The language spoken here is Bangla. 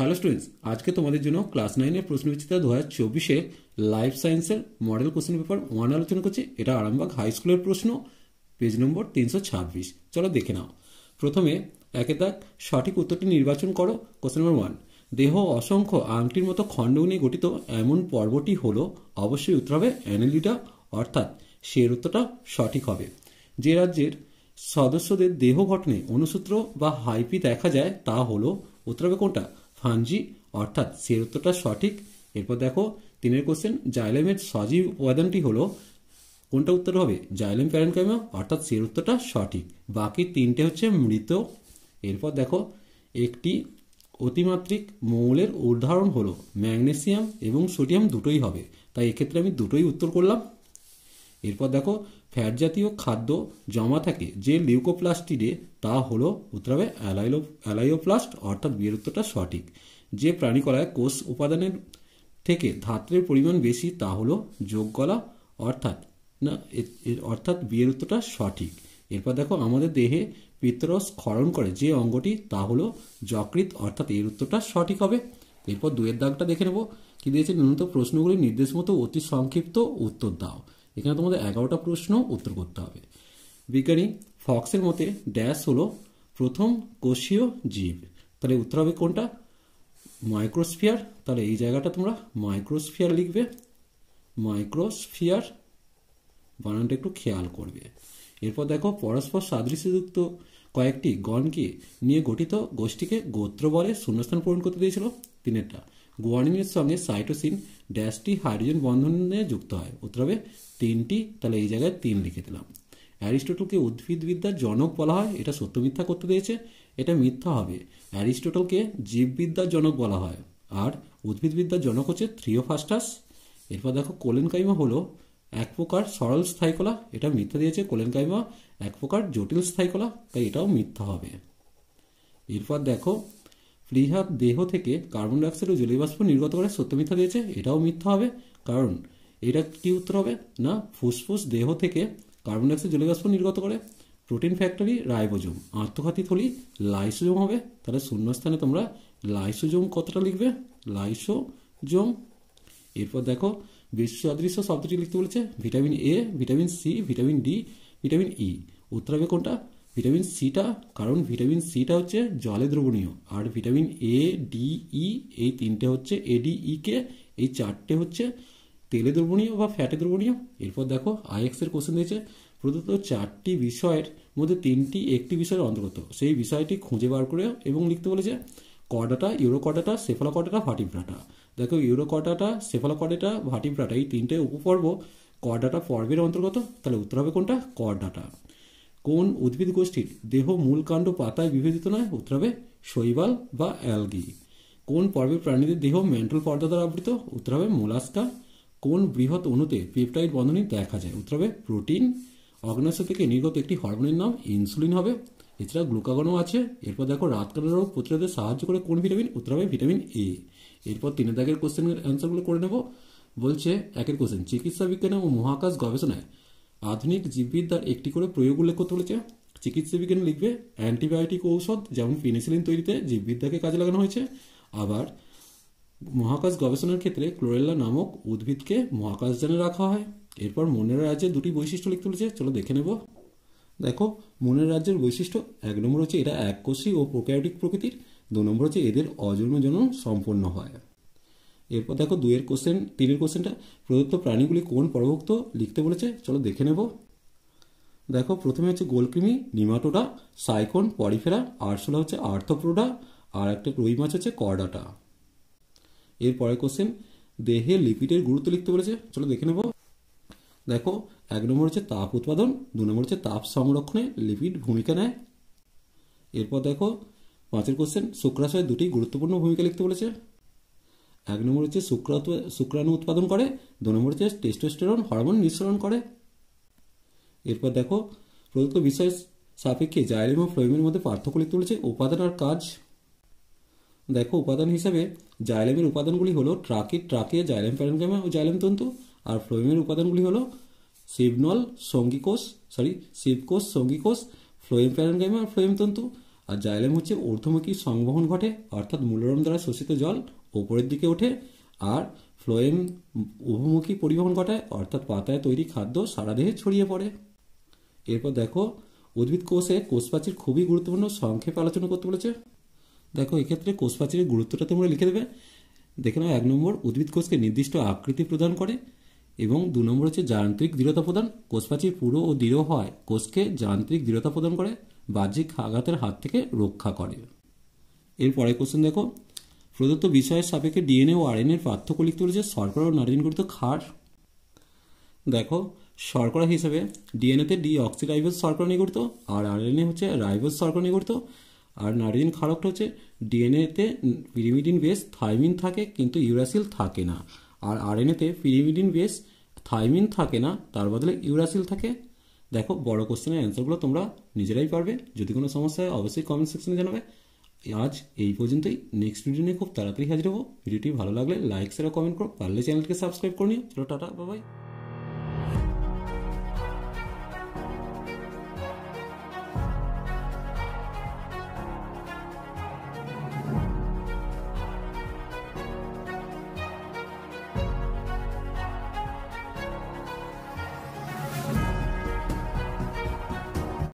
হ্যালো স্টুডেন্টস, আজকে তোমাদের জন্য ক্লাস 9-এর প্রশ্নবিচিত্রা 2024-এ লাইফ সায়েন্সের মডেল কোশ্চেন পেপার 1 আলোচনা করছি। এটা আরামবাগ হাই স্কুলের প্রশ্ন, পেজ নম্বর 326। চলো দেখে নাও। প্রথমে একে দাগ সঠিক উত্তরটি নির্বাচন করো। কোশ্চেন নম্বর 1, দেহ অসংখ্য আংটির মতো খণ্ড নিয়ে গঠিত এমন পর্বটি হলো, অবশ্যই উত্তর হবে অ্যানেলিডা, অর্থাৎ সের উত্তরটা সঠিক হবে। যে রাজ্যের সদস্যদের দেহ গঠনে অনুসূত্র বা হাইপি দেখা যায় তা হলো, উত্তর হবে কোনটা? ফাঞ্জি, অর্থাৎ সের উত্তরটা সঠিক। এরপর দেখো 3-এর কোশ্চেন, জাইলেমের সজীব উপাদানটি হলো, কোনটা উত্তর হবে? জাইলেম প্যারেনকাইমা, অর্থাৎ সের উত্তরটা সঠিক। বাকি 3টে হচ্ছে মৃত। এরপর দেখো একটি অতিমাত্রিক মৌলের উদাহরণ হলো ম্যাগনেসিয়াম এবং সোডিয়াম, দুটোই হবে, তাই এক্ষেত্রে আমি দুটোই উত্তর করলাম। এরপর দেখো ফ্যাট জাতীয় খাদ্য জমা থাকে যে লিউকোপ্লাস্টিডে, তা হলো, উত্তর হবে অ্যালাইওপ্লাস্ট, অর্থাৎ বিয়ের উত্তরটা সঠিক। যে প্রাণীকলায় কোষ উপাদানের থেকে ধাত্রের পরিমাণ বেশি, তা হলো যোগকলা, অর্থাৎ বিয়ের উত্তরটা সঠিক। এরপর দেখো আমাদের দেহে পিত্তরস ক্ষরণ করে যে অঙ্গটি, তা হলো যকৃৎ, অর্থাৎ এর উত্তরটা সঠিক হবে। এরপর 2-এর দাগটা দেখে নেব কি দিয়েছে। ন্যূনতম প্রশ্নগুলি নির্দেশ মতো অতি সংক্ষিপ্ত উত্তর দাও। এখানে তোমাদের 11টা প্রশ্ন উত্তর করতে হবে। বিজ্ঞানী ফক্সের মতে ড্যাশ হলো প্রথম কোষীয় জীব, তাহলে উত্তর হবে কোনটা? মাইক্রোস্ফিয়ার। তাহলে এই জায়গাটা তোমরা মাইক্রোস্ফিয়ার লিখবে। মাইক্রোস্ফিয়ার বানানটা একটু খেয়াল করবে। এরপর দেখো পরস্পর সাদৃশ্যযুক্ত কয়েকটি গণকে নিয়ে গঠিত গোষ্ঠীকে গোত্র বলে, শূন্যস্থান পূরণ করতে দিয়েছিল। 3-এরটা, গুয়ানিনের সঙ্গে সাইটোসিন ড্যাশটি হাইড্রোজেন বন্ধনে যুক্ত হয়, উত্তর হবে 3টি। তাহলে এই জায়গায় 3 লিখে দিলাম। অ্যারিস্টটলকে উদ্ভিদবিদ্যার জনক বলা হয়, এটা সত্য মিথ্যা করতে দিয়েছে, এটা মিথ্যা হবে। অ্যারিস্টটলকে জীববিদ্যার জনক বলা হয়, আর উদ্ভিদবিদ্যার জনক হচ্ছে থিওফ্রাস্টাস। এরপর দেখো কোলেনকাইমা হলো এক প্রকার সরল স্থায়ী কলা, এটা মিথ্যা দিয়েছে। কোলেনকাইমা এক প্রকার জটিল স্থায়ী কলা, তাই এটাও মিথ্যা হবে। এরপর দেখো প্লীহা দেহ থেকে কার্বন ডাইঅক্সাইড ও জলীয় বাষ্প নির্গত করে, সত্য মিথ্যা দিয়েছে, এটাও মিথ্যা হবে। কারণ এটা কি উত্তর হবে না, ফুসফুস দেহ থেকে কার্বন ডাইঅক্সাইড জলীয় বাষ্প নির্গত করে। প্রোটিন ফ্যাক্টরি রাইবোজোম, আত্মঘাতী থলি লাইসোজোম হবে, তাহলে শূন্যস্থানে তোমরা লাইসোজোম কতটা লিখবে? লাইসোজোম। এরপর দেখো বিশ্ব সদৃশ্য শব্দটি লিখতে বলেছে vitamin A, vitamin C, vitamin D, vitamin E, উত্তর হবে কোনটা? ভিটামিন সিটা, কারণ ভিটামিন সিটা হচ্ছে জলে দ্রবণীয়, আর ভিটামিন এ, ডি, ই এই 3টে হচ্ছে এডিই কে, এই 4টে হচ্ছে তেলে দ্রবণীয় বা ফ্যাটে দ্রবণীয়। এরপর দেখো আইএক্স এর কোশ্চেন দিয়েছে, প্রদত্ত 4টি বিষয়ের মধ্যে 3টি একটি বিষয়ের অন্তর্গত, সেই বিষয়টি খুঁজে বার করে এবং লিখতে বলেছে। Chordata, Urochordata, Cephalochordata, Vertebrata. দেখো ইউরোকর্ডাটা, সেফালোকর্ডাটা, ভার্টিব্রাটা এই 3টে উপপর্ব কর্ডাটা পর্বের অন্তর্গত, তাহলে উত্তর হবে কোনটা? কর্ডাটা। কোন উদ্ভিদ গোষ্ঠীর দেহ মূল কাণ্ড পাতায় বিভেদিত নয়, উত্তর হবে শৈবাল বা অ্যালগি। কোন পর্বের প্রাণীদের দেহ ম্যান্টল পর্দা দ্বারা আবৃত, উত্তর হবে মোলাস্কা। কোন বৃহৎ অণুতে পেপটাইড বন্ধনী দেখা যায়, উত্তর হবে প্রোটিন। অগ্ন্যাশয় থেকে নির্গত একটি হরমোনের নাম ইনসুলিন হবে। এছাড়া গ্লুকাগনও আছে। এরপর দেখো রাতকানা রোগ প্রতিরোধে সাহায্য করে কোন ভিটামিন, উত্তর হবে ভিটামিন এ। এরপর 3 দাগের কোশ্চেনের অ্যান্সারগুলো করে নেব। বলছে 1-এর কোশ্চেন, চিকিৎসা বিজ্ঞানে ও মহাকাশ গবেষণায় আধুনিক জীববিদ্যার একটি করে প্রয়োগ উল্লেখ করতে বলেছে। চিকিৎসা বিজ্ঞানে লিখবে অ্যান্টিবায়োটিক ঔষধ যেমন পেনিসিলিন তৈরিতে জীববিদ্যাকে কাজে লাগানো হয়েছে। আবার মহাকাশ গবেষণার ক্ষেত্রে ক্লোরেল্লা নামক উদ্ভিদকে মহাকাশযানে রাখা হয়। এরপর মনের রাজ্যের 2টি বৈশিষ্ট্য লিখতে বলেছে, চলো দেখে নেব। দেখো মনের রাজ্যের বৈশিষ্ট্য 1 নম্বর হচ্ছে এরা এককোষী ও প্রোক্যারিওটিক প্রকৃতির, 2 নম্বর হচ্ছে এদের অজন্ম জনন সম্পন্ন হয়। এরপর দেখো 2-এর কোশ্চেন, 3-এর কোশ্চেনটা প্রদত্ত প্রাণীগুলি কোন পরভুক্ত লিখতে বলেছে, চলো দেখে নেব। দেখো প্রথমে হচ্ছে গোলকৃমি, নিমাটোডা, সাইকন, পরিফেরা, আরশোলা হচ্ছে আর্থ্রোপোডা, আর একটা রুই মাছ হচ্ছে কর্ডাটা। এরপরের কোশ্চেন, দেহে লিপিডের গুরুত্ব লিখতে বলেছে, চলো দেখে নেব। দেখো 1 নম্বর হচ্ছে তাপ উৎপাদন, 2 নম্বর হচ্ছে তাপ সংরক্ষণে লিপিড ভূমিকা নেয়। এরপর দেখো 5-এর কোশ্চেন, শুক্রাশয়ে 2টি গুরুত্বপূর্ণ ভূমিকা লিখতে বলেছে। 1 নম্বর হচ্ছে শুক্রাণু উৎপাদন করে, 2 নম্বর হচ্ছে টেস্টোস্টেরন হরমোন নিঃসরণ করে। এরপর দেখো প্রদত্ত বিষয় সাপেক্ষে জাইলেম ও ফ্লোয়েমের মধ্যে পার্থক্য লিখতে বলেছে, উপাদান আর কাজ। দেখো উপাদান হিসাবে জাইলেমের উপাদানগুলি হলো ট্রাকিয়া, জাইলেম প্যারেনকাইমা ও জাইলেম তন্তু, আর ফ্লোয়েমের উপাদানগুলি হলো শিবকোষ, সঙ্গীকোষ, ফ্লোয়েম প্যারেনকাইমা আর ফ্লোয়েম তন্তু। আর জাইলেম হচ্ছে ঊর্ধ্বমুখী সংবহন ঘটে, অর্থাৎ মূলরম দ্বারা শোষিত জল ওপরের দিকে ওঠে। আর ফ্লোয়েম উভমুখী পরিবহন ঘটায়, অর্থাৎ পাতায় তৈরি খাদ্য সারা দেহে ছড়িয়ে পড়ে। এরপর দেখো উদ্ভিদ কোষে কোষপ্রাচীর খুবই গুরুত্বপূর্ণ, সংক্ষেপে আলোচনা করতে বলেছে। দেখো এক্ষেত্রে কোষপ্রাচীরের গুরুত্বটা তোমরা লিখে দেবে। দেখে নাও 1 নম্বর উদ্ভিদ কোষকে নির্দিষ্ট আকৃতি প্রদান করে, এবং 2 নম্বর হচ্ছে যান্ত্রিক দৃঢ়তা প্রদান। কোষপ্রাচীর পুরো ও দৃঢ় হয় কোষকে যান্ত্রিক দৃঢ়তা প্রদান করে, বাহ্যিক আঘাতের হাত থেকে রক্ষা করে। এরপরে কোশ্চেন দেখো, প্রদত্ত বিষয়ের সাপেক্ষে ডিএনএ ও আরএনএর পার্থক্য লিখতে বলেছে। শর্করা ও নাইট্রোজেন গঠিত ক্ষার। দেখো শর্করা হিসেবে ডিএনএতে ডিঅক্সিরাইবোজ শর্করা নিয়ে গঠিত, আর আরএনএ হচ্ছে রাইবোজ শর্করা নিয়ে গঠিত। আর নাইট্রোজেন ক্ষারকটা হচ্ছে ডিএনএতে পিরিমিডিন বেস থাইমিন থাকে কিন্তু ইউরাসিল থাকে না, আর আরএনএতে পিরিমিডিন বেস থাইমিন থাকে না, তার বদলে ইউরাসিল থাকে। দেখো বড় কোশ্চেনের অ্যান্সারগুলো তোমরা নিজেরাই পারবে। যদি কোনো সমস্যা হয় অবশ্যই কমেন্ট সেকশনে জানাবে। আজ এই পর্যন্তই। নেক্সট ভিডিও নিয়ে খুব তাড়াতাড়ি হাজির হবো। ভিডিওটি ভালো লাগলে লাইক শেয়ার কমেন্ট করো, পারলে চ্যানেলকে সাবস্ক্রাইব করে নিও। চলো টাটা, বাই বাই।